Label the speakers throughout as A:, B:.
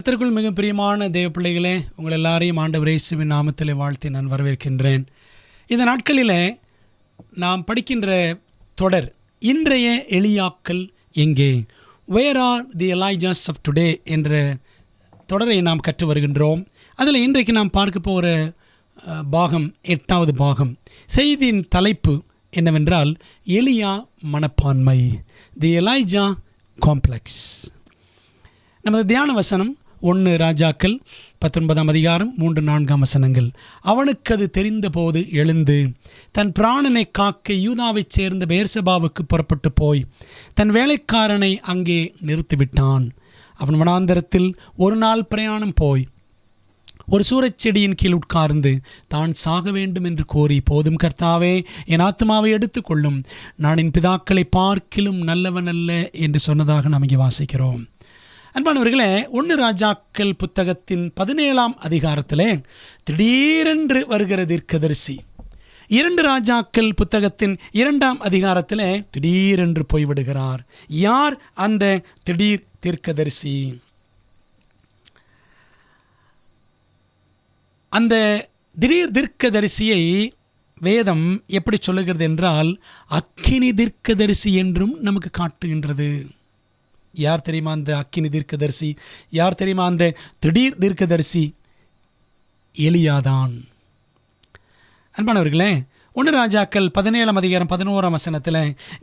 A: கர்த்தருக்குள் மிக பிரியமான தேவ பிள்ளைகளே, உங்கள் எல்லாரையும் ஆண்டவர் இயேசுவின் நாமத்திலே வாழ்த்தி நான் வரவேற்கின்றேன். இந்த நாட்களில் நாம் படிக்கின்ற தொடர் இன்றைய எலியாக்கள் எங்கே, where are the Elijahs of today என்ற தொடரை நாம் கற்று வருகின்றோம். அதில் இன்றைக்கு நாம் பார்க்க போகிற பாகம் 8வது பாகம். செய்தியின் தலைப்பு என்னவென்றால் எலியா மனப்பான்மை, தி எலைஜா காம்ப்ளெக்ஸ். நமது தியான வசனம் 1 ராஜாக்கள் 19ஆம் அதிகாரம் 3-4 வசனங்கள். அவனுக்கு அது தெரிந்தபோது எழுந்து தன் பிராணனை காக்க யூதாவைச் சேர்ந்த பெயர்செபாவுக்கு புறப்பட்டு போய் தன் வேலைக்காரனை அங்கே நிறுத்திவிட்டான். அவன் வனாந்தரத்தில் ஒரு நாள் பிரயாணம் போய் ஒரு சூரச் செடியின் கீழ் உட்கார்ந்து தான் சாக வேண்டும் என்று கோரி, போதும் கர்த்தாவே, என் ஆத்மாவை எடுத்துக்கொள்ளும், நான் என் பிதாக்களை பார்க்கிலும் நல்லவன் அல்ல என்று சொன்னதாக நாம் இங்கே வாசிக்கிறோம். அன்பானவர்களே, 1 ராஜாக்கள் புத்தகத்தின் 17ஆம் அதிகாரத்திலே திடீரென்று வருகிற தீர்க்கதரிசி, 2 ராஜாக்கள் புத்தகத்தின் 2ஆம் அதிகாரத்திலே திடீரென்று போய்விடுகிறார். யார் அந்த திடீர் தீர்க்கதரிசி? அந்த திடீர் தீர்க்கதரிசியை வேதம் எப்படி சொல்லுகிறது என்றால், அக்கினி தீர்க்கதரிசி என்றும் நமக்கு காட்டுகின்றது. யார் தெரியுமா அந்த அக்கினி தீர்க்கதரிசி? யார் தெரியுமா அந்த திடீர் தீர்க்கதரிசி? எலியாதான். அன்பானவர்களே, 1 ராஜாக்கள் 17ஆம் அதிகாரம் 11ஆம் வசனத்தில்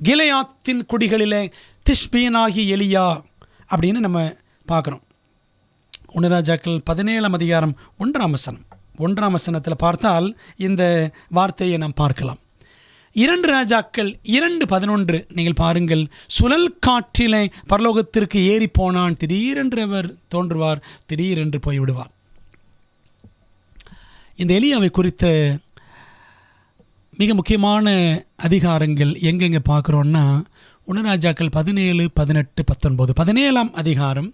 A: கிலெயாத்தின் குடிகளிலே திஷ்பியனாகி எலியா அப்படின்னு நம்ம பார்க்குறோம். 1 ராஜாக்கள் 17ஆம் அதிகாரம் 1ஆம் வசனத்தில் பார்த்தால் இந்த வார்த்தையை நாம் பார்க்கலாம். 2 ராஜாக்கள் 2:11 நீங்கள் பாருங்கள். சுழல் காற்றிலே பரலோகத்திற்கு ஏறி போனான், திடீரென்று அவர் தோன்றுவார், திடீரென்று போய்விடுவார். இந்த எலியாவை குறித்த மிக முக்கியமான அதிகாரங்கள் எங்கெங்கே பார்க்குறோன்னா 1 ராஜாக்கள் 17, 18, 19. 17ஆம் அதிகாரம்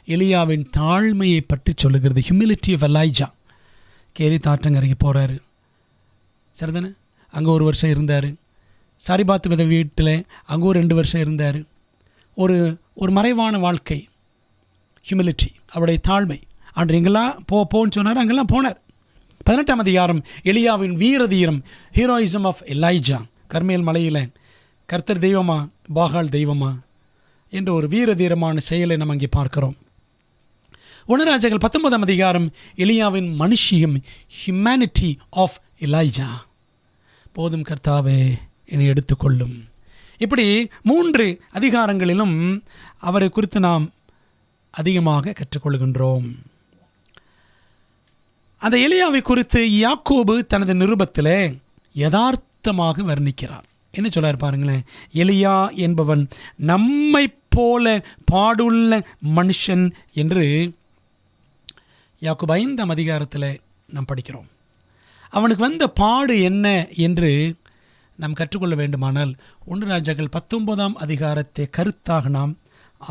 A: எலியாவின் தாழ்மையை பற்றி சொல்லுகிறது. Humility of Elijah. கேரி தாற்றங்கரைக்கு போகிறாரு, சரிதானே? அங்கே 1 வருஷம் இருந்தார். சாரிபாத்து வித வீட்டில் அங்கே ஒரு 2 வருஷம் இருந்தார். ஒரு மறைவான வாழ்க்கை, ஹியூமிலிட்டி, அவருடைய தாழ்மை. அன்று எங்கெல்லாம் போன்னு சொன்னார், அங்கெல்லாம் போனார். 18ஆம் அதிகாரம் எலியாவின் வீரதீரம், ஹீரோயிசம் ஆஃப் எலைஜா. கர்மேல் மலையில் கர்த்தர் தெய்வமா பாகால் தெய்வமா என்ற ஒரு வீரதீரமான செயலை நம்ம அங்கே பார்க்கிறோம். 1 ராஜாக்கள் 19ஆம் அதிகாரம் எலியாவின் மனுஷியம், ஹியூமனிட்டி ஆஃப் எலைஜா. போதும் கர்த்தாவே, என்னை எடுத்துக்கொள்ளும். இப்படி 3 அதிகாரங்களிலும் அவரை குறித்து நாம் அதிகமாக கற்றுக்கொள்கின்றோம். அந்த எலியாவை குறித்து யாக்கோபு தனது நிருபத்தில் யதார்த்தமாக வர்ணிக்கிறார். என்ன சொல்றார் பாருங்களேன். எலியா என்பவன் நம்மை போல பாடுள்ள மனுஷன் என்று யாக்கோபு 5ஆம் அதிகாரத்தில் நாம் படிக்கிறோம். அவனுக்கு வந்த பாடு என்ன என்று நாம் கற்றுக்கொள்ள வேண்டுமானால் 1 ராஜாக்கள் 19ஆம் அதிகாரத்தை கருத்தாக நாம்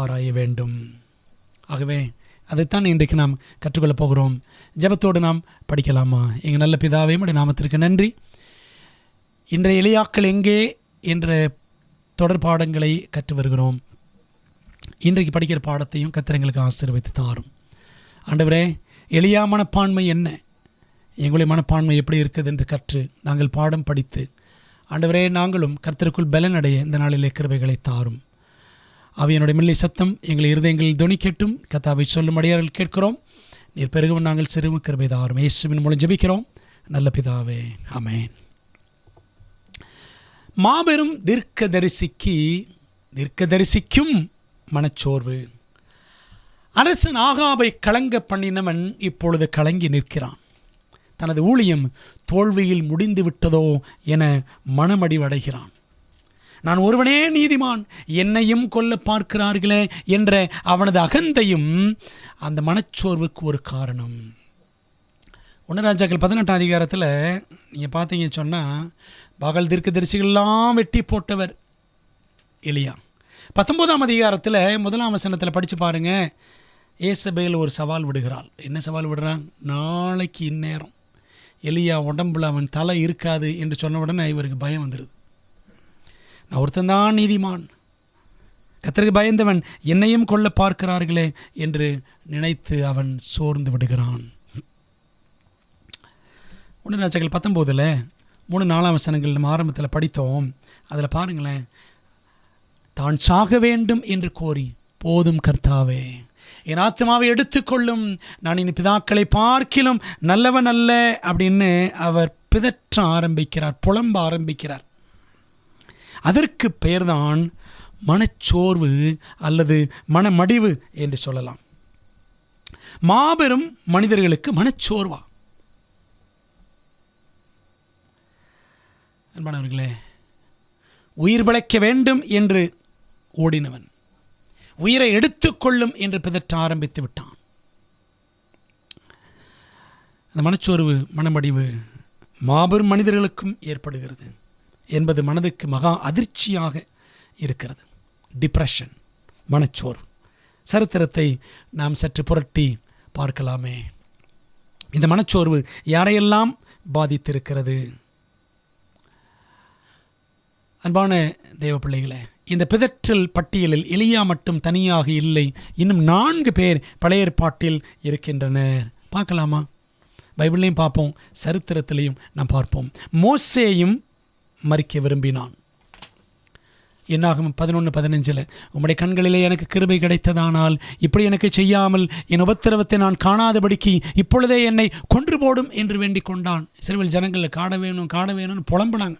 A: ஆராய வேண்டும். ஆகவே அதைத்தான் இன்றைக்கு நாம் கற்றுக்கொள்ளப் போகிறோம். ஜெபத்தோடு நாம் படிக்கலாமா? எங்கள் நல்ல பிதாவே, உம்முடைய நாமத்திற்கு நன்றி. இன்றைய எலியாக்கள் எங்கே என்ற தொடர் பாடங்களை கற்று வருகிறோம். இன்றைக்கு படிக்கிற பாடத்தையும் கர்த்தர் எங்களுக்கு ஆசீர்வதித்து தாரும். ஆண்டவரே, எலியா மனப்பான்மை என்ன, எங்களுடைய மனப்பான்மை எப்படி இருக்குது என்று கற்று நாங்கள் பாடம் படித்து, ஆண்டவரே, நாங்களும் கர்த்தருக்குள் பலனடைய இந்த நாளிலே கிருபைகளை தாரும். ஆவியானுடைய மெல்லிய சத்தம் எங்கள் இருதயங்களில் தொனிக்கட்டும். கர்த்தாவை சொல்லும் அடியார்கள் கேட்கிறோம். நீர் பெருகவும் நாங்கள் சிறுவும் கிருபை தாரும். இயேசுவின் மூலம் ஜெபிக்கிறோம் நல்ல பிதாவே, ஆமென். மாபெரும் தீர்க்கதரிசிக்கும் மனச்சோர்வு. அரசன் ஆகாபை கலங்க பண்ணினவன் இப்பொழுது கலங்கி நிற்கிறான். தனது ஊழியம் தோல்வியில் முடிந்து விட்டதோ என மனமடிவடைகிறான். நான் ஒருவனே நீதிமான், என்னையும் கொல்ல பார்க்கிறார்களே என்ற அவனது அகந்தையும் அந்த மனச்சோர்வுக்கு ஒரு காரணம். 1 ராஜாக்கள் 18ஆம் அதிகாரத்தில் நீங்கள் பார்த்தீங்க சொன்னால், பாகால் தீர்க்கதரிசிகளெல்லாம் வெட்டி போட்டவர் எலியா. 19ஆம் அதிகாரத்தில் 1ஆம் வசனத்தில் படித்து பாருங்கள். ஏசபேல் ஒரு சவால் விடுகிறாள். என்ன சவால் விடுறான்? நாளைக்கு இந்நேரம் எலியா உடம்புல அவன் தலை இருக்காது என்று சொன்ன உடனே இவருக்கு பயம் வந்துடுது. நான் ஒருத்தந்தான் நீதிமான், கர்த்தருக்கு பயந்தவன் என்னையும் கொல்ல பார்க்கிறார்களே என்று நினைத்து அவன் சோர்ந்து விடுகிறான். 1 ராஜாக்கள் 19 3-4 வசனங்கள் நம்ம ஆரம்பத்தில் படித்தோம். அதில் பாருங்களேன், தான் சாக வேண்டும் என்று கோரி, போதும் கர்த்தாவே என் ஆத்மாவை எடுத்துக்கொள்ளும், நான் இனி பிதாக்களை பார்க்கிலும் நல்லவன் அல்ல அப்படின்னு அவர் பிதற்ற ஆரம்பிக்கிறார், புலம்ப ஆரம்பிக்கிறார். அதற்கு பெயர்தான் மனச்சோர்வு அல்லது மனமடிவு என்று சொல்லலாம். மாபெரும் மனிதர்களுக்கு மனச்சோர்வா? அன்பானவர்களே, உயிர் பிழைக்க வேண்டும் என்று ஓடினவன் உயிரை எடுத்துக்கொள்ளும் என்று பிதற்ற ஆரம்பித்து விட்டான். அந்த மனச்சோர்வு, மனமடிவு மாபெரும் மனிதர்களுக்கும் ஏற்படுகிறது என்பது மனதுக்கு மகா அதிர்ச்சியாக இருக்கிறது. டிப்ரெஷன், மனச்சோர்வு. சரித்திரத்தை நாம் சற்று புரட்டி பார்க்கலாமே. இந்த மனச்சோர்வு யாரையெல்லாம் பாதித்திருக்கிறது? அன்பான தேவ பிள்ளைகளே, இந்த பிதற்றல் பட்டியலில் எலியா மட்டும் தனியாக இல்லை. இன்னும் 4 பேர் பழைய ஏற்பாட்டில் இருக்கின்றனர். பார்க்கலாமா? பைபிளையும் பார்ப்போம், சரித்திரத்திலையும் நாம் பார்ப்போம். மோசேயும் மரிக்க விரும்பினான். என்னாகும் 11:15 உம்முடைய கண்களிலே எனக்கு கிருபை கிடைத்ததானால் இப்படி எனக்கு செய்யாமல் என் உபத்திரவத்தை நான் காணாதபடிக்கு இப்பொழுதே என்னை கொன்று போடும் என்று வேண்டிக் கொண்டான். இஸ்ரவேல் ஜனங்களில் காட வேணும்னு புலம்பினாங்க,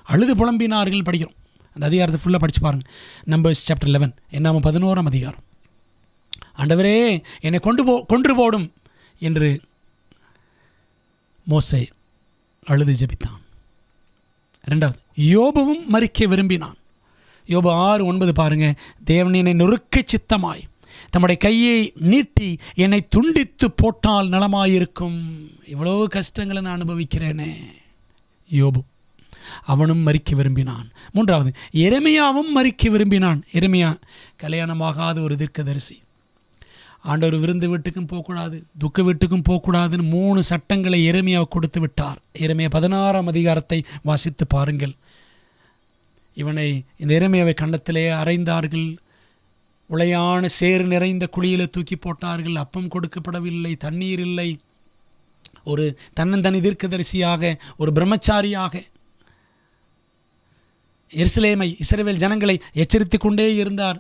A: அழுது புலம்பினார்கள். படிக்கிறோம், அந்த அதிகாரத்தை ஃபுல்லாக படித்து பாருங்கள். நம்பர்ஸ் சாப்டர் 11, என்னாம 11ஆம் அதிகாரம். ஆண்டவரே என்னை கொன்று போடும் என்று மோசே அழுது ஜெபித்தான். 2வது, யோபுவும் மரிக்க விரும்பினான். யோபு 6:9 பாருங்க. தேவன் என்னை நொறுக்க சித்தமாய் தம்முடைய கையை நீட்டி என்னை துண்டித்து போட்டால் நலமாயிருக்கும். இவ்வளோ கஷ்டங்களை நான் அனுபவிக்கிறேனே. யோபு அவனும் மரிக்க விரும்பினான். 3வது, எரேமியாவும் மரிக்க விரும்பினான். எரேமியா கல்யாணமாகாத ஒரு தீர்க்கதரிசி. ஆண்டவர் விருந்து வீட்டுக்கும் போகக்கூடாது, துக்க வீட்டுக்கும் போகக்கூடாதுன்னு 3 சட்டங்களை எரேமியாவை கொடுத்து விட்டார். எரேமியா 16ஆம் அதிகாரத்தை வாசித்து பாருங்கள். இவனை, இந்த எரேமியாவை கண்டத்திலே அறைந்தார்கள், உளையான சேறு நிறைந்த குழியில் தூக்கி போட்டார்கள். அப்பம் கொடுக்கப்படவில்லை, தண்ணீர் இல்லை. ஒரு தன்னந்தனி தீர்க்கதரிசியாக, ஒரு பிரம்மச்சாரியாக எருசலேமை, இஸ்ரவேல் ஜனங்களை எச்சரித்து கொண்டே இருந்தார்.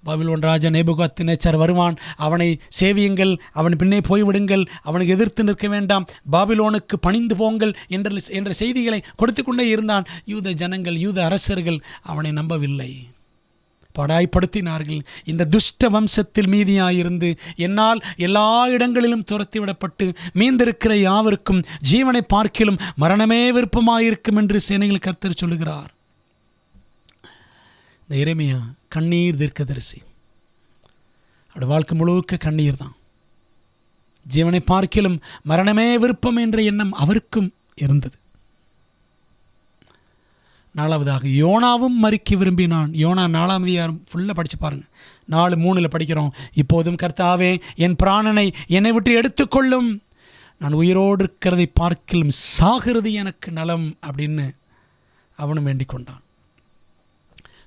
A: பாபிலோன் ராஜா நேபுகாத்நேச்சார் வருவான், அவனை சேவியுங்கள், அவன் பின்னே போய்விடுங்கள், அவனுக்கு எதிர்த்து நிற்க வேண்டாம், பாபிலோனுக்கு பணிந்து போங்கள் என்ற செய்திகளை கொடுத்து கொண்டே இருந்தான். யூத ஜனங்கள், யூத அரசர்கள் அவனை நம்பவில்லை, படாய்படுத்தினார்கள். இந்த துஷ்ட வம்சத்தில் மீதியாயிருந்து என்னால் எல்லா இடங்களிலும் துரத்திவிடப்பட்டு மீந்திருக்கிற யாவருக்கும் ஜீவனை பார்க்கிலும் மரணமே விருப்பமாயிருக்கும் என்று சேனைகள் கர்த்தர் சொல்லுகிறார். இந்த எரேமியா கண்ணீர் தீர்க்கதரிசி. அவருடைய வாழ்க்கை முழுக்க கண்ணீர் தான். ஜீவனை பார்க்கிலும் மரணமே விருப்பம் என்ற எண்ணம் அவருக்கும் இருந்தது. 4வதாக, யோனாவும் மரிக்க விரும்பினான். யோனா 4ஆம் அதிகாரம் ஃபுல்லாக படித்து பாருங்கள். 4:3 படிக்கிறோம். இப்போதும் கர்த்தாவே என் பிராணனை என்னை விட்டு எடுத்துக்கொள்ளும், நான் உயிரோடு இருக்கிறதை பார்க்கிலும் சாகிறது எனக்கு நலம் அப்படின்னு அவனும் வேண்டிக் கொண்டான்.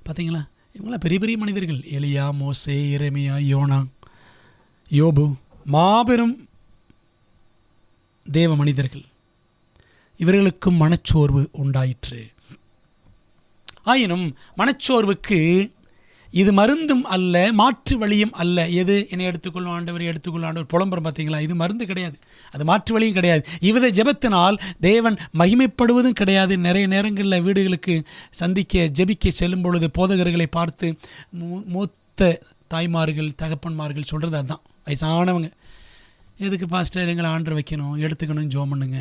A: பார்த்தீங்களா, இவங்களாம் பெரிய பெரிய மனிதர்கள். எலியா, மோசே, எரேமியா, யோனா, யோபு, மாபெரும் தேவ மனிதர்கள். இவர்களுக்கும் மனச்சோர்வு உண்டாயிற்று. ஆயினும் மனச்சோர்வுக்கு இது மருந்தும் அல்ல, மாற்று வழியும் அல்ல. எது? என்னை எடுத்துக்கொள்ளும் ஆண்டவர், எடுத்துக்கொள்ளும் ஆண்டவர் புலம்புறம். பார்த்தீங்களா, இது மருந்து கிடையாது, அது மாற்று வழியும் கிடையாது. இவ்வித ஜெபத்தினால் தேவன் மகிமைப்படுவதும் கிடையாது. நிறைய நேரங்களில் வீடுகளுக்கு ஜெபிக்க செல்லும் பொழுது போதகர்களை பார்த்து மூத்த தாய்மார்கள், தகப்பன்மார்கள் சொல்கிறது அதுதான். வயசானவங்க, எதுக்கு பாஸ்டர் எங்களை ஆண்டர் வைக்கணும், எடுத்துக்கணும், ஜோம் பண்ணுங்க.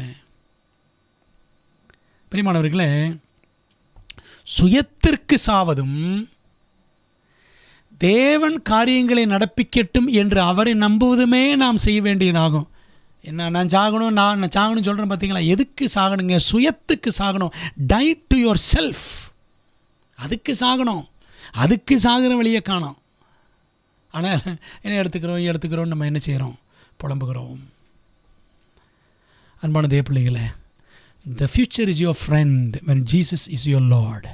A: பிரியமானவர்களே, சுயத்திற்கு சாவதும் தேவன் காரியங்களை நடப்பிக்கட்டும் என்று அவரை நம்புவதுமே நாம் செய்ய வேண்டியதாகும். என்ன, நான் சாகணும், நான் சாகணும் சொல்கிறேன் பார்த்தீங்களா? எதுக்கு சாகணுங்க? சுயத்துக்கு சாகணும். Die to yourself. அதுக்கு சாகணும். அதுக்கு சாகிற வழியை காணோம். ஆனால் என்ன எடுத்துக்கிறோம் நம்ம என்ன செய்கிறோம்? புலம்புகிறோம். அன்பான தேவ பிள்ளைகளே, the future is your friend when Jesus is your Lord.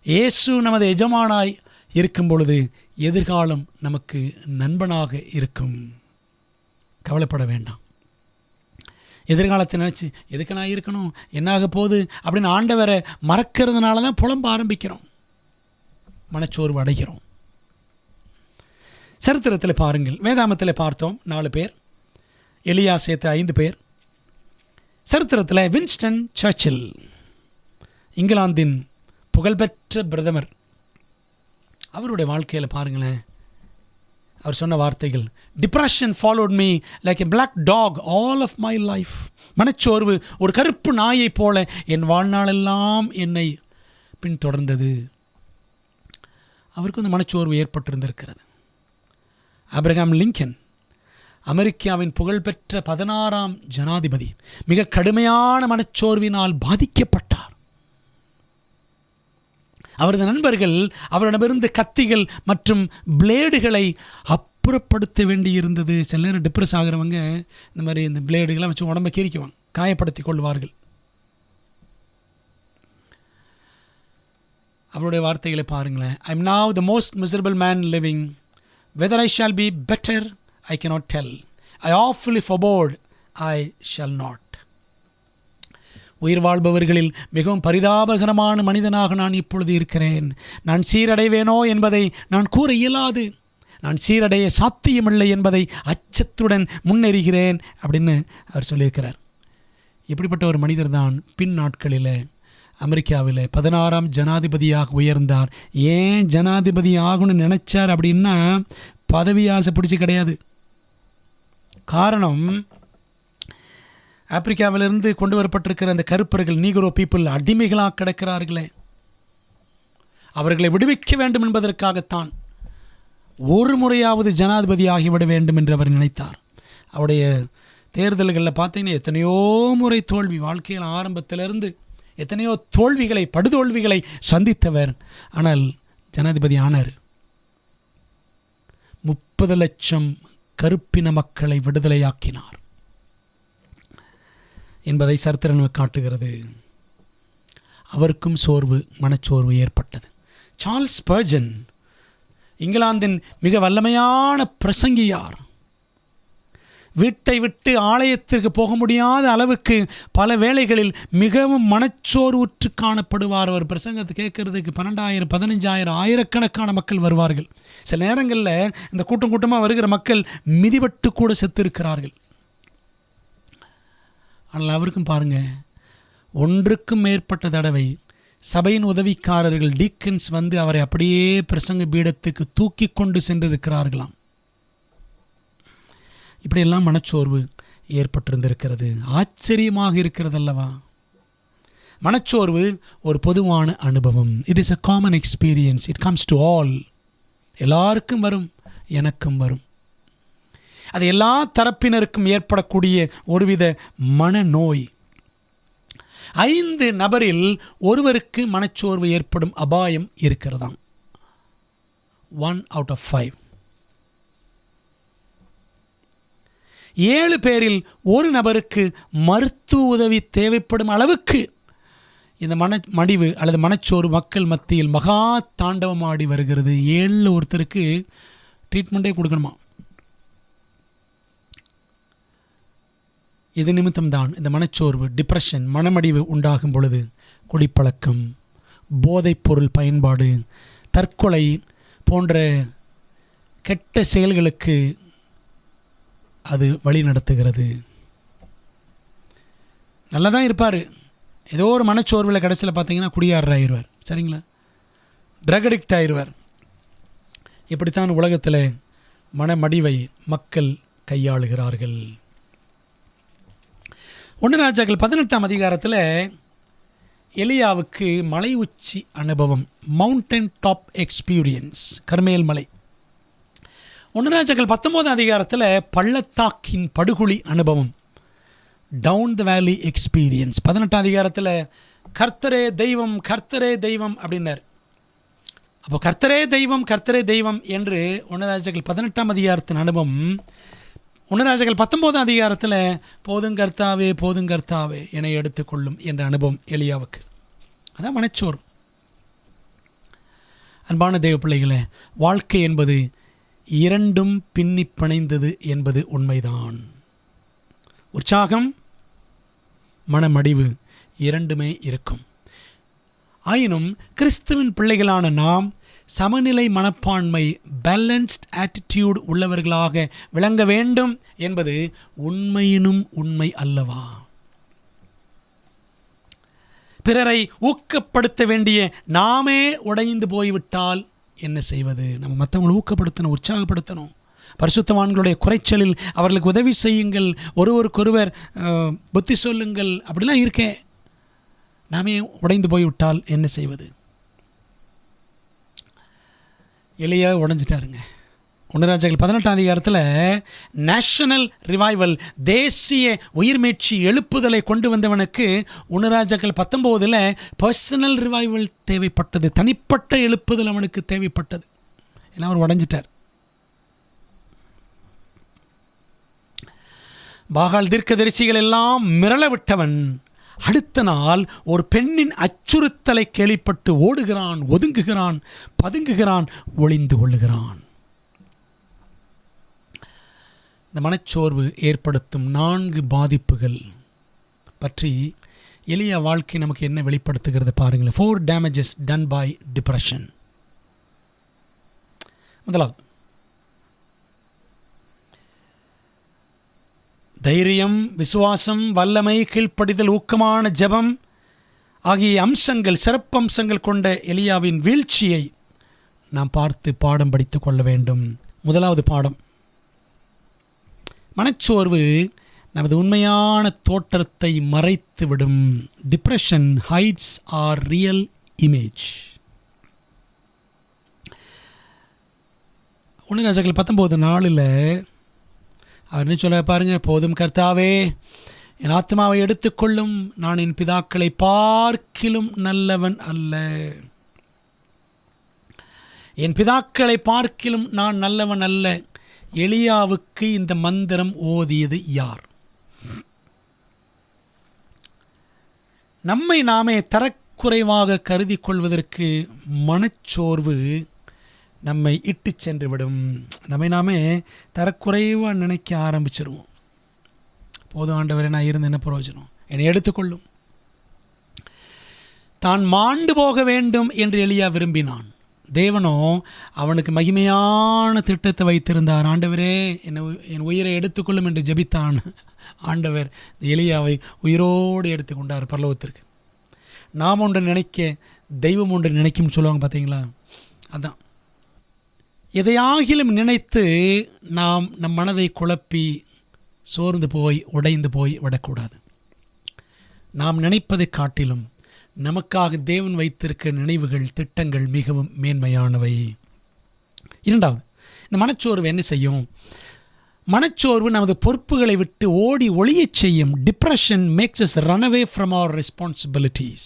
A: இயேசு நமது எஜமானாய் இருக்கும் பொழுது எதிர்காலம் நமக்கு நண்பனாக இருக்கும். கவலைப்பட வேண்டாம். எதிர்காலத்தை நினச்சி எதுக்கு நான் இருக்கணும், என்னாக போகுது அப்படின்னு ஆண்டவரை மறக்கிறதுனால தான் புலம்ப ஆரம்பிக்கிறோம், மனச்சோர்வு அடைகிறோம். சரித்திரத்தில் பாருங்கள், வேதாமத்தில் பார்த்தோம் 4 பேர், எலியா சேர்த்து 5 பேர். சரித்திரத்தில் வின்ஸ்டன் சர்ச்சில், இங்கிலாந்தின் புகழ்பெற்ற பிரதமர், அவருடைய வாழ்க்கையில் பாருங்களேன், அவர் சொன்ன வார்த்தைகள், depression followed me like a black dog all of my life. மனச்சோர்வு ஒரு கருப்பு நாயை போல என் வாழ்நாளெல்லாம் என்னை பின்தொடர்ந்தது. அவருக்கு அந்த மனச்சோர்வு ஏற்பட்டிருந்திருக்கிறது. ஆபிரகாம் லிங்கன், அமெரிக்காவின் புகழ்பெற்ற 16ஆம் ஜனாதிபதி, மிக கடுமையான மனச்சோர்வினால் பாதிக்கப்பட்டார். அவரது நண்பர்கள் அவரிடமிருந்து கத்திகள் மற்றும் பிளேடுகளை அப்புறப்படுத்த வேண்டியிருந்தது. சில நேரம் டிப்ரெஸ் ஆகிறவங்க இந்த மாதிரி இந்த பிளேடுகளாக வச்சு உடம்பை கீறிக்குவாங்க, காயப்படுத்தி கொள்வார்கள். அவருடைய வார்த்தைகளை பாருங்களேன். I am now the most miserable man living. Whether I shall be better I cannot tell. I awfully forbode I shall not. உயிர் வாழ்பவர்களில் மிகவும் பரிதாபகரமான மனிதனாக நான் இப்பொழுது இருக்கிறேன். நான் சீரடைவேனோ என்பதை நான் கூற இயலாது. நான் சீரடைய சாத்தியமில்லை என்பதை அச்சத்துடன் முன்னேறுகிறேன் அப்படின்னு அவர் சொல்லியிருக்கிறார். இப்படிப்பட்ட ஒரு மனிதர் தான் பின் நாட்களில் அமெரிக்காவில் 16ஆம் ஜனாதிபதியாக உயர்ந்தார். ஏன் ஜனாதிபதி ஆகணும்னு நினச்சார் அப்படின்னா பதவி ஆசை பிடிச்சி கிடையாது. காரணம், ஆப்பிரிக்காவிலிருந்து கொண்டு வரப்பட்டிருக்கிற அந்த கருப்பர்கள், நீக்ரோ பீப்புள் அடிமைகளாக கிடக்கிறார்களே, அவர்களை விடுவிக்க வேண்டும் என்பதற்காகத்தான் ஒரு முறையாவது ஜனாதிபதி ஆகிவிட வேண்டும் என்று அவர் நினைத்தார். அவருடைய தேர்தல்களில் பார்த்தீங்கன்னா எத்தனையோ முறை தோல்வி, வாழ்க்கையில் ஆரம்பத்திலிருந்து எத்தனையோ தோல்விகளை, படுதோல்விகளை சந்தித்தவர். ஆனால் ஜனாதிபதி ஆனார். 30 லட்சம் கருப்பின மக்களை விடுதலையாக்கினார் என்பதை சரித்திரம் காட்டுகிறது. அவருக்கும் மனச்சோர்வு ஏற்பட்டது. சார்ல்ஸ் ஸ்பர்ஜன், இங்கிலாந்தின் மிக வல்லமையான பிரசங்கியார், வீட்டை விட்டு ஆலயத்திற்கு போக முடியாத அளவுக்கு பல வேளைகளில் மிகவும் மனச்சோர்வுற்று காணப்படுவார். அவர் பிரசங்கத்தை கேட்கறதுக்கு 12,000, 15,000, ஆயிரக்கணக்கான மக்கள் வருவார்கள். சில நேரங்களில் இந்த கூட்டமாக வருகிற மக்கள் மிதிபட்டு கூட செத்து இருக்கிறார்கள். ஆனால் அவருக்கும் பாருங்கள், ஒன்றுக்கும் மேற்பட்ட தடவை சபையின் உதவிக்காரர்கள், டீக்கன்ஸ் வந்து அவரை அப்படியே பிரசங்க பீடத்துக்கு தூக்கி கொண்டு சென்றிருக்கிறார்களாம். இப்படியெல்லாம் மனச்சோர்வு ஏற்பட்டிருந்திருக்கிறது. ஆச்சரியமாக இருக்கிறது அல்லவா? மனச்சோர்வு ஒரு பொதுவான அனுபவம். It is a common experience. It comes to all. எல்லாருக்கும் வரும், எனக்கும் வரும். அது எல்லா தரப்பினருக்கும் ஏற்படக்கூடிய ஒருவித மனநோய். 5 நபரில் ஒருவருக்கு மனச்சோர்வு ஏற்படும் அபாயம் இருக்கிறதாம். 1 out of 5. 7 பேரில் ஒரு நபருக்கு மருத்துவ உதவி தேவைப்படும் அளவுக்கு இந்த மடிவு அல்லது மனச்சோர்வு மக்கள் மத்தியில் மகா தாண்டவமாடி வருகிறது. 7 ஒருத்தருக்கு ட்ரீட்மெண்ட்டே கொடுக்கணுமா? இது நிமித்தம்தான் இந்த மனச்சோர்வு, டிப்ரெஷன், மனமடிவு உண்டாகும் பொழுது குடிப்பழக்கம், போதைப்பொருள் பயன்பாடு, தற்கொலை போன்ற கெட்ட செயல்களுக்கு அது வழி நடத்துகிறது. நல்லா தான் இருப்பார், ஏதோ ஒரு மனச்சோர்வில் கடைசியில் பார்த்தீங்கன்னா குடியாரர் ஆயிடுவார். சரிங்களா? ட்ரக் அடிக்ட் ஆயிடுவார். இப்படித்தான் உலகத்தில் மனமடிவை மக்கள் கையாளுகிறார்கள். 1 ராஜாக்கள் 18ஆம் அதிகாரத்தில் எலியாவுக்கு மலை உச்சி அனுபவம், மவுண்டன் டாப் எக்ஸ்பீரியன்ஸ், கர்மேல் மலை. 1 ராஜாக்கள் 19ஆம் அதிகாரத்தில் பள்ளத்தாக்கின் படுகுழி அனுபவம், டவுன் த வேலி எக்ஸ்பீரியன்ஸ். 18ஆம் அதிகாரத்தில் கர்த்தரே தெய்வம், கர்த்தரே தெய்வம் அப்படின்னார். அப்போ கர்த்தரே தெய்வம், கர்த்தரே தெய்வம் என்று 1 ராஜாக்கள் 18ஆம் அதிகாரத்தின் அனுபவம் 1 ராஜாக்கள் 19ஆம் அதிகாரத்தில் போதுங்கர்த்தாவே போதுங்கர்த்தாவே என்னை எடுத்துக்கொள்ளும் என்ற அனுபவம் எலியாவுக்கு. அதான் மனச்சோர்வு. அன்பான தேவ பிள்ளைகளே, வாழ்க்கை என்பது இரண்டும் பின்னி பிணைந்தது என்பது உண்மைதான். உற்சாகம், மனமடிவு இரண்டுமே இருக்கும். ஆயினும் கிறிஸ்துவின் பிள்ளைகளான நாம் சமநிலை மனப்பான்மை, பேலன்ஸ்ட் ஆட்டிடியூட் உள்ளவர்களாக விளங்க வேண்டும் என்பது உண்மையினும் உண்மை அல்லவா? பிறரை ஊக்கப்படுத்த வேண்டிய நாமே உடைந்து போய்விட்டால் என்ன செய்வது? நம்ம மற்றவங்களை ஊக்கப்படுத்தணும், உற்சாகப்படுத்தணும். பரிசுத்தவான்களுடைய குறைச்சலில் அவர்களுக்கு உதவி செய்யுங்கள், ஒருவருக்கொருவர் புத்தி சொல்லுங்கள், அப்படிலாம் இருக்கேன். நாமே உடைந்து போய்விட்டால் என்ன செய்வது? எலியா உடைஞ்சிட்டாருங்க. 1 ராஜாக்கள் 18ஆம் அதிகாரத்தில் நேஷனல் ரிவைவல், தேசிய உயிர்மேட்சி எழுப்புதலை கொண்டு வந்தவனுக்கு 1 ராஜாக்கள் 19 பர்சனல் ரிவைவல் தேவைப்பட்டது. தனிப்பட்ட எழுப்புதல் அவனுக்கு தேவைப்பட்டது. ஏன்னா அவர் உடைஞ்சிட்டார். பாகால் தீர்க்கதரிசிகள் எல்லாம் மிரள விட்டவன் அடுத்த நாள் ஒரு பெண்ணின் அச்சுறுத்தலை கேள்விப்பட்டு ஓடுகிறான், ஒதுங்குகிறான், பதுங்குகிறான், ஒளிந்து கொள்ளுகிறான். இந்த மனச்சோர்வு ஏற்படுத்தும் 4 பாதிப்புகள் பற்றி எளிய வாழ்க்கை நமக்கு என்ன வெளிப்படுத்துகிறது பாருங்கள். 4 damages done by depression. முதலாவது, தைரியம், விசுவாசம், வல்லமை, கீழ்ப்படிதல், ஊக்கமான ஜெபம் ஆகிய அம்சங்கள், சிறப்பம்சங்கள் கொண்ட எலியாவின் வீழ்ச்சியை நாம் பார்த்து பாடம் படித்து கொள்ள வேண்டும். முதலாவது பாடம், மனச்சோர்வு நமது உண்மையான தோற்றத்தை மறைத்துவிடும். Depression hides our real image. 1 ராஜாக்கள் 19:4 அவர் என்ன சொல்ல பாருங்க, போதும் கர்த்தாவே, என் ஆத்மாவை எடுத்துக்கொள்ளும், நான் என் பிதாக்களை பார்க்கிலும் நல்லவன் அல்ல. என் பிதாக்களை பார்க்கிலும் நான் நல்லவன் அல்ல. எலியாவுக்கு இந்த மந்திரம் ஓதியது யார்? நம்மை நாமே தரக்குறைவாக கருதி கொள்வதற்கு மனச்சோர்வு நம்மை இட்டு சென்று விடும். நம்மை நாமே தரக்குறைவாக நினைக்க ஆரம்பிச்சிருவோம். போதும் ஆண்டவரே, நான் இருந்து என்ன பிரயோஜனம், என்னை எடுத்துக்கொள்ளும். தான் மாண்டு போக வேண்டும் என்று எலியா விரும்பினான். தேவனோ அவனுக்கு மகிமையான திட்டத்தை வைத்திருந்தார். ஆண்டவரே, என் உயிரை எடுத்துக்கொள்ளும் என்று ஜெபித்தான். ஆண்டவர் எலியாவை உயிரோடு எடுத்துக்கொண்டார் பரலோகத்திற்கு. நாம் ஒன்று நினைக்க தெய்வம் ஒன்று நினைக்கும்னு சொல்லுவாங்க பார்த்தீங்களா? அதான், எதையாகிலும் நினைத்து நாம் நம் மனதை குழப்பி சோர்ந்து போய் உடைந்து போய் விடக்கூடாது. நாம் நினைப்பதை காட்டிலும் நமக்காக தேவன் வைத்திருக்க நினைவுகள், திட்டங்கள் மிகவும் மேன்மையானவை. இரண்டாவது, இந்த மனச்சோர்வு என்ன செய்யும்? மனச்சோர்வு நமது பொறுப்புகளை விட்டு ஓடி ஒளியச் செய்யும். Depression makes us run away from our responsibilities.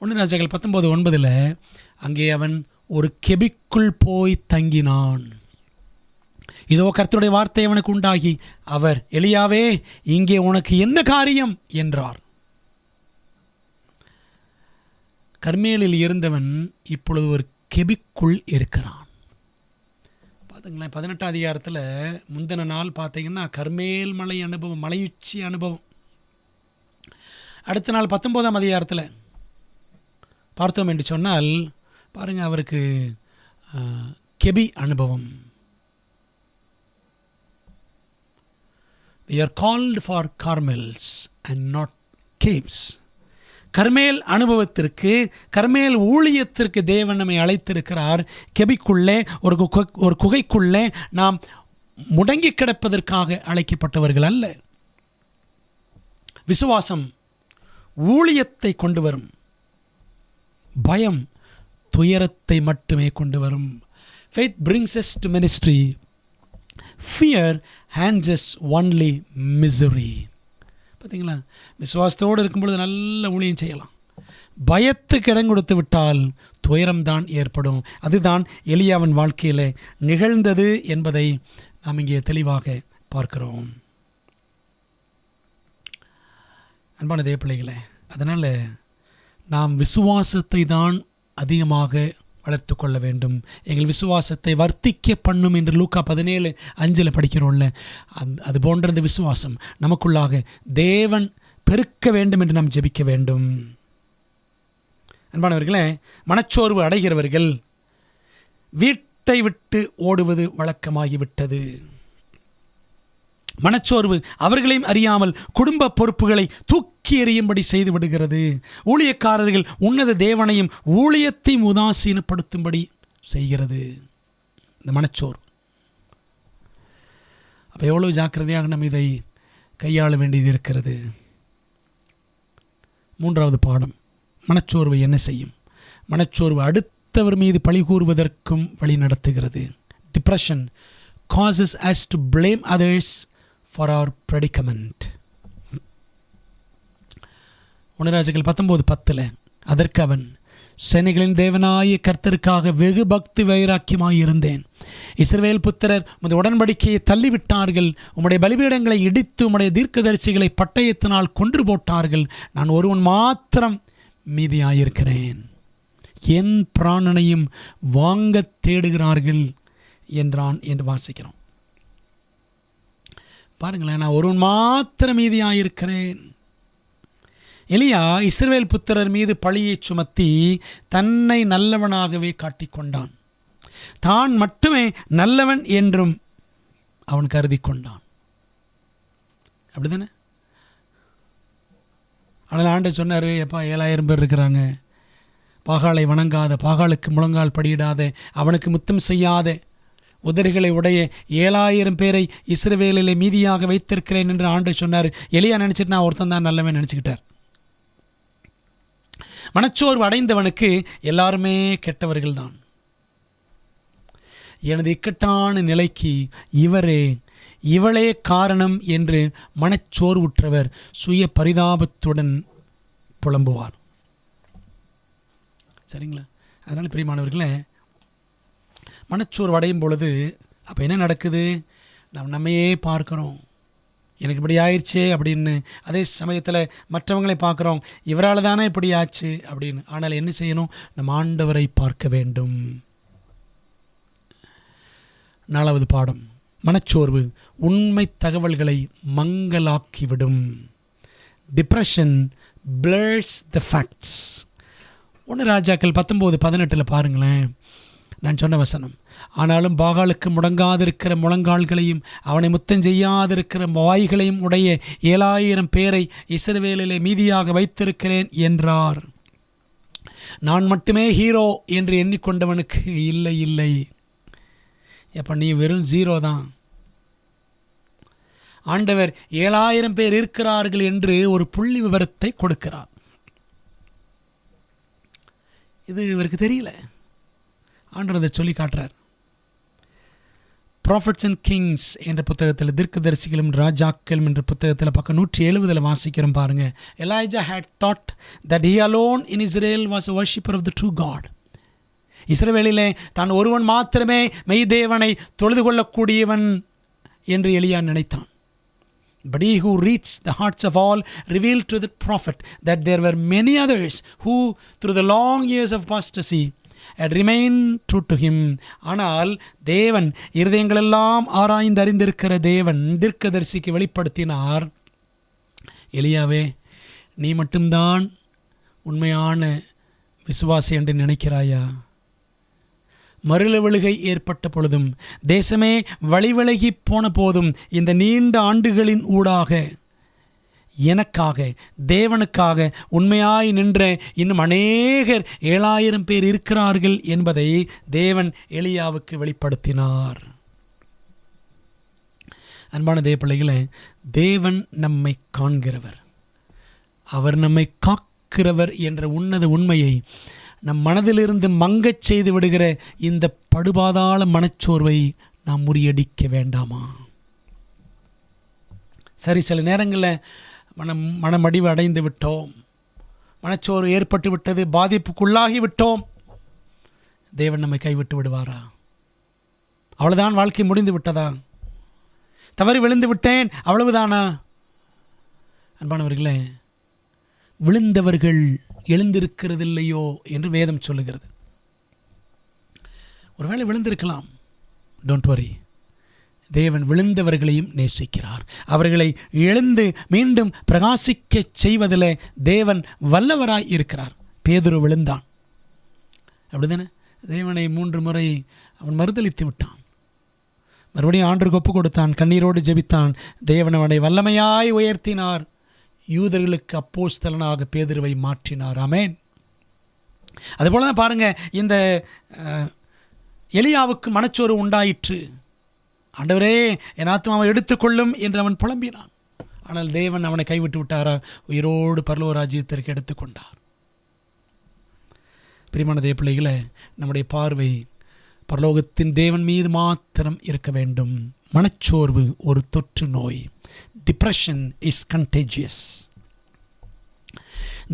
A: 1 ராஜாக்கள் 19:9 அங்கே அவன் ஒரு கெபிக்குள் போய் தங்கினான். இதோ கர்த்தருடைய வார்த்தை அவனுக்கு உண்டாகி, அவர், எலியாவே, இங்கே உனக்கு என்ன காரியம் என்றார். கர்மேலில் இருந்தவன் இப்பொழுது ஒரு கெபிக்குள் இருக்கிறான். பார்த்துங்களேன், 18ஆம் அதிகாரத்தில் முந்தின நாள் பார்த்தீங்கன்னா கர்மேல் மலை அனுபவம், மலையுச்சி அனுபவம். அடுத்த நாள் 19ஆம் அதிகாரத்தில் பார்த்தோம் என்று சொன்னால் பாருங்கள், அவருக்கு கெபி அனுபவம். We are called for Carmels and not caves. கர்மேல் அனுபவத்திற்கு, கர்மேல் ஊழியத்திற்கு தேவன் நம்மை அழைத்திருக்கிறார். கெபிக்குள்ளே, ஒரு குகைக்குள்ளே நாம் முடங்கி கிடப்பதற்காக அழைக்கப்பட்டவர்கள் அல்ல. விசுவாசம் ஊழியத்தை கொண்டு வரும், பயம் துயரத்தை மட்டுமே கொண்டு வரும். Faith brings us to ministry. Fear hands us only misery. பார்த்தீங்களா? விசுவாசத்தோடு இருக்கும்பொழுது நல்ல ஊழியம் செய்யலாம். பயத்துக்கு இடம் கொடுத்து விட்டால் துயரம்தான் ஏற்படும். அதுதான் எலியாவின் வாழ்க்கையில் நிகழ்ந்தது என்பதை நாம் இங்கே தெளிவாக பார்க்கிறோம். அன்பான தேவ பிள்ளைகளே, அதனால் நாம் விசுவாசத்தை தான் அதிகமாக வளர்த்து கொள்ள வேண்டும். எங்கள் விசுவாசத்தை வர்த்திக்க பண்ணும் என்று லூக்கா 17:5 படிக்கிறோம்ல, அது போன்றது விசுவாசம் நமக்குள்ளாக தேவன் பெருக்க வேண்டும் என்று நாம் ஜெபிக்க வேண்டும். அன்பானவர்களே, மனச்சோர்வு அடைகிறவர்கள் வீட்டை விட்டு ஓடுவது வழக்கமாகிவிட்டது. மனச்சோர்வு அவர்களையும் அறியாமல் குடும்ப பொறுப்புகளை தூக்கி எறியும்படி செய்து விடுகிறது. ஊழியக்காரர்கள் உன்னத தேவனையும் ஊழியத்தையும் உதாசீனப்படுத்தும்படி செய்கிறது இந்த மனச்சோர்வு. அப்போ எவ்வளவு ஜாக்கிரதையாக நம்ம இதை கையாள வேண்டியது இருக்கிறது. 3வது பாடம், மனச்சோர்வு என்ன செய்யும்? மனச்சோர்வு அடுத்தவர் மீது பழி கூறுவதற்கும் வழி நடத்துகிறது. Depression causes us to blame others for our predicament. 1 ராஜாக்கள் 19:10 அதற்கு அவன், சேனைகளின் தேவனாய கர்த்தருக்காக வெகு பக்தி வைராக்கியமாய் இருந்தேன். இஸ்ரவேல் புத்திரர் உமது உடன்படிக்கையை தள்ளிவிட்டார்கள். உம்முடைய பலிபீடங்களை இடித்து உம்முடைய தீர்க்கதரிசிகளை பட்டயத்தினால் கொன்று போட்டார்கள். நான் ஒருவன் மாத்திரம் மீதியாயிருக்கிறேன். என் பிராணனையும் வாங்க தேடுகிறார்கள் என்றான் என்று வாசிக்கிறோம். பாருங்களேன், நான் ஒருவன் மாத்திரம் மீதியாயிருக்கிறேன். எலியா இஸ்ரவேல் புத்திரர் மீது பழியை சுமத்தி தன்னை நல்லவனாகவே காட்டிக்கொண்டான். தான் மட்டுமே நல்லவன் என்றும் அவன் கருதி கொண்டான். அப்படிதானே? ஆனால் ஆண்டவர் சொன்னார், எப்பா 7000 பேர் இருக்கிறாங்க, பாகாலை வணங்காத, பாகாலுக்கு முழங்கால் படியிடாத, அவனுக்கு முத்தம் செய்யாத, உதடுகளை உடைய 7000 பேரை இஸ்ரவேலிலே மீதியாக வைத்திருக்கிறேன் என்று ஆண்டவர் சொன்னார். எலியா நினச்சிட்டு நான் ஒருத்தன் தான் நல்லவன் நினச்சிக்கிட்டார். மனச்சோர்வு அடைந்தவனுக்கு எல்லாருமே கெட்டவர்கள் தான். எனது இக்கட்டான நிலைக்கு இவளே காரணம் என்று மனச்சோர்வுற்றவர் சுய பரிதாபத்துடன் புலம்புவார். சரிங்களா? அதனால் பிரியமானவர்களே, மனச்சோர்வு அடையும் பொழுது அப்போ என்ன நடக்குது? நம்மையே பார்க்குறோம், எனக்கு இப்படி ஆயிடுச்சே அப்படின்னு. அதே சமயத்தில் மற்றவங்களை பார்க்குறோம், இவரால் தானே இப்படி ஆச்சு அப்படின்னு. ஆனால் என்ன செய்யணும்? நம்ம ஆண்டவரை பார்க்க வேண்டும். 4வது பாடம், மனச்சோர்வு உண்மை தகவல்களை மங்கலாக்கிவிடும். Depression blurs the facts. 1 ராஜாக்கள் 19:18 பாருங்களேன், நான் சொன்ன வசனம். ஆனாலும் பாகாலுக்கு முடங்காதிருக்கிற முழங்கால்களையும் அவனை முத்தம் செய்யாதிருக்கிற வாய்களையும் உடைய 7000 பேரை இஸ்ரவேலிலே மீதியாக வைத்திருக்கிறேன் என்றார். நான் மட்டுமே ஹீரோ என்று எண்ணிக்கொண்டவனுக்கு இல்லை, எப்போ நீ வெறும் 0 தான். ஆண்டவர் 7000 பேர் இருக்கிறார்கள் என்று ஒரு புள்ளி விவரத்தை கொடுக்கிறார். இது இவருக்கு தெரியல, ஆண்டவர் அதை சொல்லி காட்டுறார். ப்ராஃபட்ஸ் அண்ட் கிங்ஸ் என்ற புத்தகத்தில், தீர்க்கதரிசிகளும் ராஜாக்களும் என்ற புத்தகத்தில் பக்கம் 170 வாசிக்கிறோம் பாருங்க. Elijah had thought that he alone in Israel was a worshipper of the true God. இஸ்ரவேலிலே தான் ஒருவன் மாத்திரமே மெய்தேவனை தொழுது கொள்ளக்கூடியவன் என்று எலியா நினைத்தான். But he who reads the hearts of all revealed to the prophet that there were many others who through the long years of apostasy had remained true to him. ஆனால் தேவன் இருதயங்களெல்லாம் ஆராய்ந்து அறிந்திருக்கிற தேவன் தீர்க்கதரிசிக்கு வெளிப்படுத்தினார், எலியாவே, நீ மட்டும்தான் உண்மையான விசுவாசி என்று நினைக்கிறாயா? மறுவிழுகை ஏற்பட்ட பொழுதும், தேசமே வழிவிலகி போன போதும், இந்த நீண்ட ஆண்டுகளின் ஊடாக எனக்காக, தேவனுக்காக உண்மையாய் நின்ற இன்னும் அநேகர் 7000 பேர் இருக்கிறார்கள் என்பதை தேவன் எலியாவுக்கு வெளிப்படுத்தினார். அன்பான தேவ பிள்ளைகளே, தேவன் நம்மை காண்கிறவர், அவர் நம்மை காக்கிறவர் என்ற உன்னத உண்மையை நம் மனதிலிருந்து மங்கச் செய்து விடுகிற இந்த படுபாதாள மனச்சோர்வை நாம் முறியடிக்க வேண்டாமா? சரி, சில நேரங்களில் மனமடிவு அடைந்து விட்டோம், மனச்சோர்வு ஏற்பட்டு விட்டது, பாதிப்புக்குள்ளாகி விட்டோம். தேவன் நம்மை கைவிட்டு விடுவாரா? அவ்வளவுதான், வாழ்க்கை முடிந்து விட்டதா? தவறி விழுந்து விட்டேன், அவ்வளவுதானா? அன்பானவர்களே, விழுந்தவர்கள் எழுந்திருக்கிறதில்லையோ என்று வேதம் சொல்லுகிறது. ஒருவேளை விழுந்திருக்கலாம். டோன்ட் வரி, தேவன் விழுந்தவர்களையும் நேசிக்கிறார். அவர்களை எழுந்து மீண்டும் பிரகாசிக்க செய்வதில் தேவன் வல்லவராய் இருக்கிறார். பேதுரு விழுந்தான், அப்படிதானே? தேவனை 3 முறை அவன் மறுதலித்து விட்டான். மறுபடியும் ஆண்டவருக்கு ஒப்பு கொடுத்தான், கண்ணீரோடு ஜெபித்தான். தேவன் அவனை வல்லமையாய் உயர்த்தினார். யூதர்களுக்கு அப்போஸ்தலனாக பேதுருவை மாற்றினார். ஆமென். அதுபோல தான் பாருங்கள், இந்த எலியாவுக்கு மனச்சோறு உண்டாயிற்று. ஆண்டவரே, என் ஆத்மாவை எடுத்துக்கொள்ளும் என்று அவன் புலம்பினான். ஆனால் தேவன் அவனை கைவிட்டு விட்டாரா? உயிரோடு பரலோக ராஜ்யத்திற்கு எடுத்துக்கொண்டார். பிரியமான தேவ பிள்ளைகளே, நம்முடைய பார்வை பரலோகத்தின் தேவன் மீது மாத்திரம் இருக்க வேண்டும். மனச்சோர்வு ஒரு தொற்று நோய். Depression is contagious.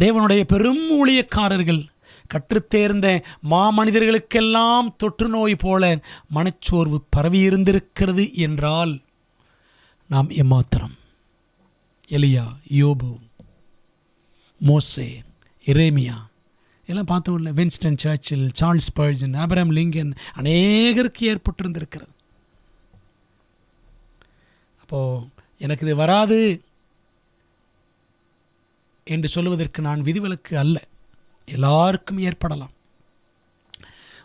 A: தேவனுடைய பெரும் ஊழியக்காரர்கள், கற்றுத்தேர்ந்த மாமனிதர்களுக்கெல்லாம் தொற்று நோய் போல மனச்சோர்வு பரவியிருந்திருக்கிறது என்றால் நாம் எம்மாத்திரம்? எலியா, யோபு, மோசே, எரேமியா எல்லாம் பார்த்தோம்ல. Winston Churchill, Charles Spurgeon, Abraham Lincoln, அநேகருக்கு ஏற்பட்டிருந்திருக்கிறது. அப்போது எனக்கு இது வராது என்று சொல்லுவதற்கு நான் விதிவிலக்கு அல்ல. எல்லாருக்கும் ஏற்படலாம்.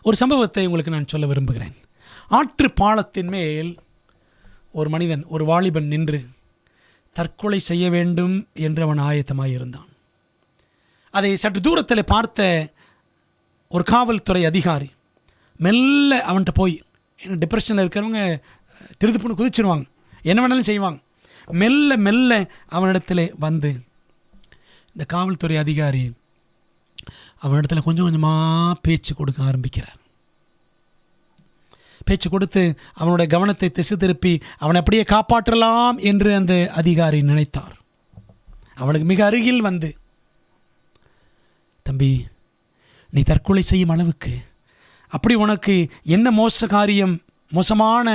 A: ஒரு சம்பவத்தை உங்களுக்கு நான் சொல்ல விரும்புகிறேன். ஆற்று பாலத்தின் மேல் ஒரு மனிதன், ஒரு வாலிபன் நின்று தற்கொலை செய்ய வேண்டும் என்று அவன் ஆயத்தமாக இருந்தான். அதை சற்று தூரத்தில் பார்த்த ஒரு காவல்துறை அதிகாரி மெல்ல அவன்கிட்ட போய், ஏன்னா டிப்ரெஷனில் இருக்கிறவங்க திருதுப்புன்னு குதிச்சிருவாங்க, என்ன வேணாலும் செய்வாங்க. மெல்ல மெல்ல அவனிடத்தில் வந்து இந்த காவல்துறை அதிகாரி அவனிடத்தில் கொஞ்சம் கொஞ்சமாக பேச்சு கொடுக்க ஆரம்பிக்கிறார். பேச்சு கொடுத்து அவனுடைய கவனத்தை திசை திருப்பி அவனை அப்படியே காப்பாற்றலாம் என்று அந்த அதிகாரி நினைத்தார். அவனுக்கு மிக அருகில் வந்து, தம்பி, நீ தற்கொலை செய்யும் அளவுக்கு அப்படி உனக்கு என்ன மோசமான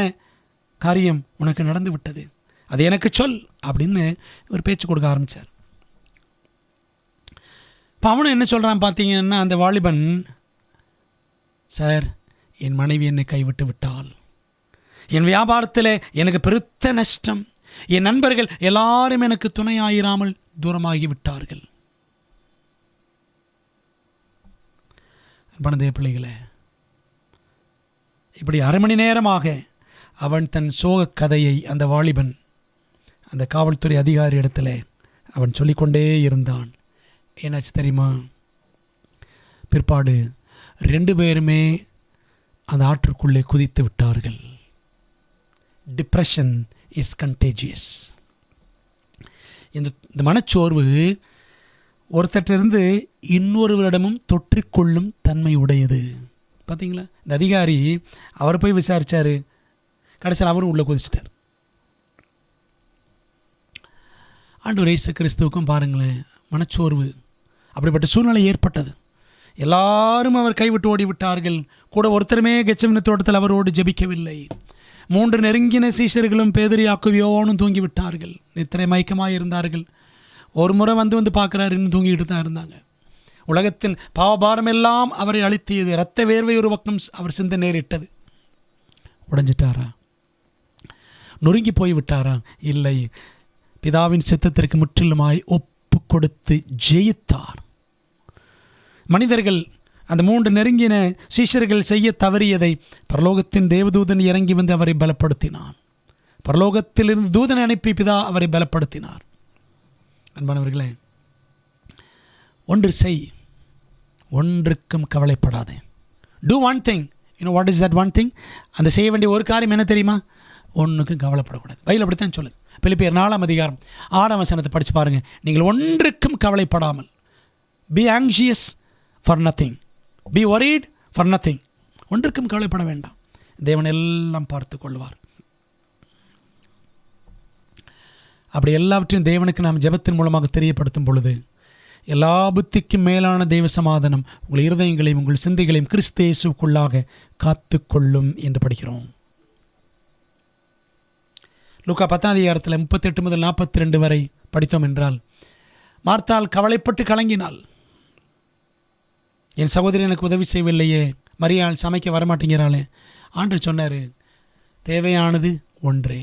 A: காரியம் உனக்கு நடந்து விட்டது, அது எனக்கு சொல் அப்படின்னு ஒரு பேச்சு கொடுக்க ஆரம்பித்தார். இப்போ அவனும் என்ன சொல்கிறான் பார்த்தீங்கன்னா, அந்த வாலிபன், சார், என் மனைவி என்னை கைவிட்டு விட்டால், என் வியாபாரத்தில் எனக்கு பெருத்த நஷ்டம், என் நண்பர்கள் எல்லாரும் எனக்கு துணையாயிராமல் தூரமாகி விட்டார்கள். அன்பான பிள்ளைகளே, இப்படி 1/2 மணி நேரமாக அவன் தன் சோக கதையை அந்த வாலிபன் அந்த காவல்துறை அதிகாரி இடத்துல அவன் சொல்லிக்கொண்டே இருந்தான். என்னாச்சு தெரியுமா? பிற்பாடு 2 பேருமே அந்த ஆற்றுக்குள்ளே குதித்து விட்டார்கள். Depression is contagious. இந்த மனச்சோர்வு ஒருத்தட்டிருந்து இன்னொருவரிடமும் தொற்றிக்கொள்ளும் தன்மை உடையது. பார்த்தீங்களா? இந்த அதிகாரி அவர் போய் விசாரித்தார், கடைசியில் அவரும் உள்ளே குதிச்சிட்டார். ஆண்டவர் இயேசு கிறிஸ்துவுக்கும் பாருங்களேன், மனச்சோர்வு அப்படிப்பட்ட சூழ்நிலை ஏற்பட்டது. எல்லாரும் அவர் கைவிட்டு ஓடிவிட்டார்கள். கூட ஒருத்தருமே கெத்செமனே தோட்டத்தில் அவரோடு ஜெபிக்கவில்லை. 3 நெருங்கின சீஷர்களும் பேதுரு, யாக்கோபு, யோவானும் தூங்கிவிட்டார்கள். நித்திரை மயக்கமாக இருந்தார்கள். ஒரு முறை வந்து பார்க்குறாரு, இன்னும் தூங்கிக்கிட்டு தான் இருந்தாங்க. உலகத்தின் பாவபாரம் எல்லாம் அவரை அழுத்தியது. இரத்த வேர்வை ஒரு பக்கம் அவர் சிந்த நேரிட்டது. உடைஞ்சிட்டாரா? நொறுங்கி போய் விட்டாரா? இல்லை, பிதாவின் சித்தத்திற்கு முற்றிலுமாய் ஒப்பு கொடுத்து ஜெயித்தார். மனிதர்கள், அந்த 3 நெருங்கின சீஷர்கள் செய்ய தவறியதை பரலோகத்தின் தேவதூதன் இறங்கி வந்து அவரை பலப்படுத்தினான். பரலோகத்திலிருந்து தூதனை அனுப்பி பிதா அவரை பலப்படுத்தினார். அன்பானவர்களே, ஒன்று செய், ஒன்றுக்கும் கவலைப்படாதே. Do one thing. What is that one thing? அந்த செய்ய வேண்டிய ஒரு காரியம் என்ன தெரியுமா? ஒன்றுக்கும் கவலைப்படக்கூடாது. பைபிள் அப்படித்தான் சொல்லுது. பிலிப்பியர் 4ஆம் அதிகாரம் 6ஆம் வசனத்தை படித்து பாருங்கள். நீங்கள் ஒன்றுக்கும் கவலைப்படாமல், be anxious for nothing, be worried for nothing. ஒன்றுக்கும் கவலைப்பட வேண்டாம், தேவன் எல்லாம் பார்த்து கொள்வார். அப்படி எல்லாவற்றையும் தேவனுக்கு நாம் ஜெபத்தின் மூலமாக தெரியப்படுத்தும் பொழுது எல்லா புத்திக்கும் மேலான தெய்வ சமாதானம் உங்கள் இருதயங்களையும் உங்கள் சிந்தைகளையும் கிறிஸ்து இயேசுவுக்குள்ளாக காத்து கொள்ளும் என்று படிக்கிறோம். லூக்கா 10ஆம் அதிகாரத்தில் 38 முதல் 42 வரை படித்தோம் என்றால், மார்த்தாள் கவலைப்பட்டு கலங்கினாள். என் சகோதரி எனக்கு உதவி செய்யவில்லையே, மரியாள் சமைக்க வரமாட்டேங்கிறாளே. ஆண்டவர் சொன்னார், தேவையானது ஒன்றே.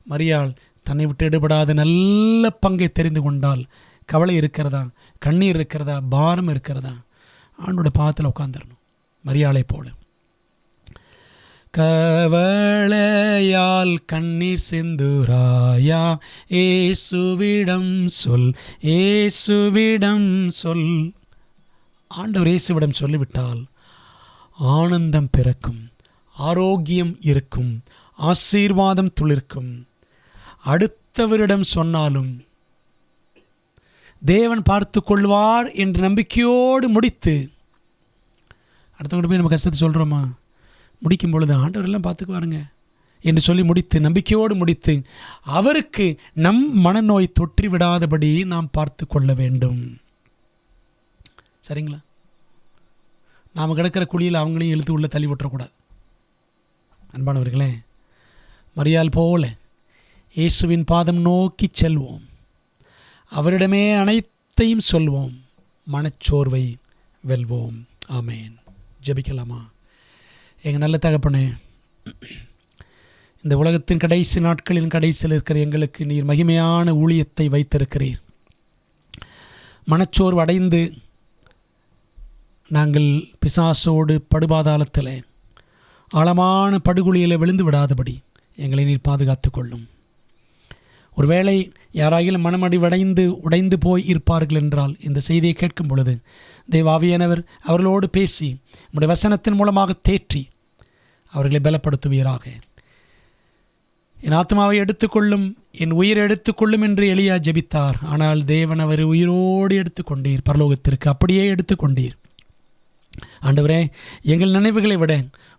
A: மரியாள் தன்னை விட்டு எடுபடாத நல்ல பங்கை தெரிந்து கொண்டால் கவலை இருக்கிறதா, கண்ணீர் இருக்கிறதா, பாரம் இருக்கிறதா, ஆண்டோட பாதத்தில் உட்காந்துடணும் மரியாளை போல. கவலையால் கண்ணீர் சிந்துராயா, ஏசுவிடம் சொல், ஏசுவிடம் சொல். ஆண்டவர் இயேசுவிடம் சொல்லிவிட்டால் ஆனந்தம் பிறக்கும், ஆரோக்கியம் இருக்கும், ஆசீர்வாதம் துளிர்க்கும். அடுத்தவரிடம் சொன்னாலும் தேவன் பார்த்து கொள்வார் என்று நம்பிக்கையோடு முடித்து, அடுத்தவங்க போய் நம்ம கஷ்டத்தை சொல்கிறோமா? முடிக்கும் பொழுது ஆண்டவரெல்லாம் பார்த்துக்குவாருங்க என்று சொல்லி முடித்து, நம்பிக்கையோடு முடித்து, அவருக்கு நம் மனநோய் தொற்றி விடாதபடி நாம் பார்த்து கொள்ள வேண்டும். சரிங்களா? நாம் கிடக்கிற குழியில் அவங்களையும் இழுத்து உள்ள தள்ளி விட்டுறக்கூடாது. அன்பானவர்களே, மரியாள் போல இயேசுவின் பாதம் நோக்கி செல்வோம். அவரிடமே அனைத்தையும் சொல்வோம். மனச்சோர்வை வெல்வோம். ஆமேன். ஜெபிக்கலாமா? எங்கள் நல்ல தகப்பனே, இந்த உலகத்தின் கடைசி நாட்களின் கடைசியில் இருக்கிற எங்களுக்கு நீர் மகிமையான ஊழியத்தை வைத்திருக்கிறீர். மனச்சோர்வு அடைந்து நாங்கள் பிசாசோடு படுபாதாளத்தில் ஆழமான படுகொலியில் விழுந்து விடாதபடி எங்களை நீர் பாதுகாத்து கொள்ளும். ஒருவேளை யாராகிலும் மனமடிவடைந்து உடைந்து போய் இருப்பார்கள் என்றால் இந்த செய்தியை கேட்கும் பொழுது தேவாவியானவர் அவர்களோடு பேசி உம்முடைய வசனத்தின் மூலமாக தேற்றி அவர்களை பலப்படுத்துவீராக. என் ஆத்மாவை எடுத்துக்கொள்ளும், என் உயிரை எடுத்துக்கொள்ளும் என்று எலியா ஜெபித்தார். ஆனால் தேவன் அவர் உயிரோடு எடுத்துக்கொண்டீர், பரலோகத்திற்கு அப்படியே எடுத்துக்கொண்டீர். ஆண்டவரே, எங்கள் நினைவுகளை விட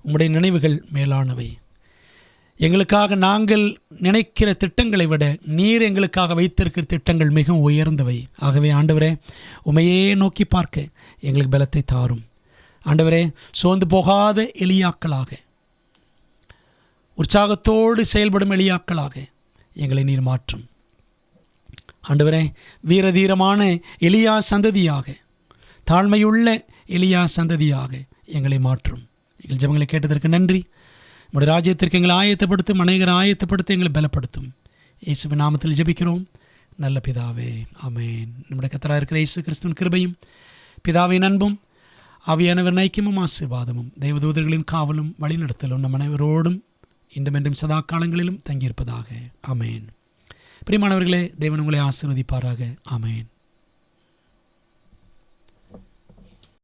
A: உம்முடைய நினைவுகள் மேலானவை. எங்களுக்காக நாங்கள் நினைக்கிற திட்டங்களை விட நீர் எங்களுக்காக வைத்திருக்கிற திட்டங்கள் மிகவும் உயர்ந்தவை. ஆகவே ஆண்டவரே, உமையே நோக்கி பார்க்க எங்களுக்கு பலத்தை தாரும். ஆண்டவரே, சோர்ந்து போகாத எலியாக்களாக, உற்சாகத்தோடு செயல்படும் எலியாக்களாக எங்களை நீர் மாற்றும். ஆண்டவரே, வீரதீரமான எலியா சந்ததியாக, தாழ்மையுள்ள எலியா சந்ததியாக எங்களை மாற்றும். எங்கள் ஜெபங்களை கேட்டதற்கு நன்றி. உம்முடைய ராஜ்யத்திற்கு எங்களை ஆயத்தப்படுத்தும், அநேகரை ஆயத்தப்படுத்த எங்களை பலப்படுத்தும். இயேசுவின் நாமத்தில் ஜெபிக்கிறோம் நல்ல பிதாவே, ஆமென். நம்முடைய கர்த்தராகிய இருக்கிற இயேசு கிறிஸ்துவின் கிருபையும், பிதாவின் அன்பும், ஆவியானவர் ஐக்கியமும் ஆசீர்வாதமும், தேவதூதர்களின் காவலும் வழிநடத்தலும் நம் அனைவரோடும் இன்றும் என்றும் சதா காலங்களிலும் தங்கியிருப்பதாக. ஆமென். பிரியமானவர்களே, தேவன் உங்களை ஆசீர்வதிப்பாராக. ஆமென்.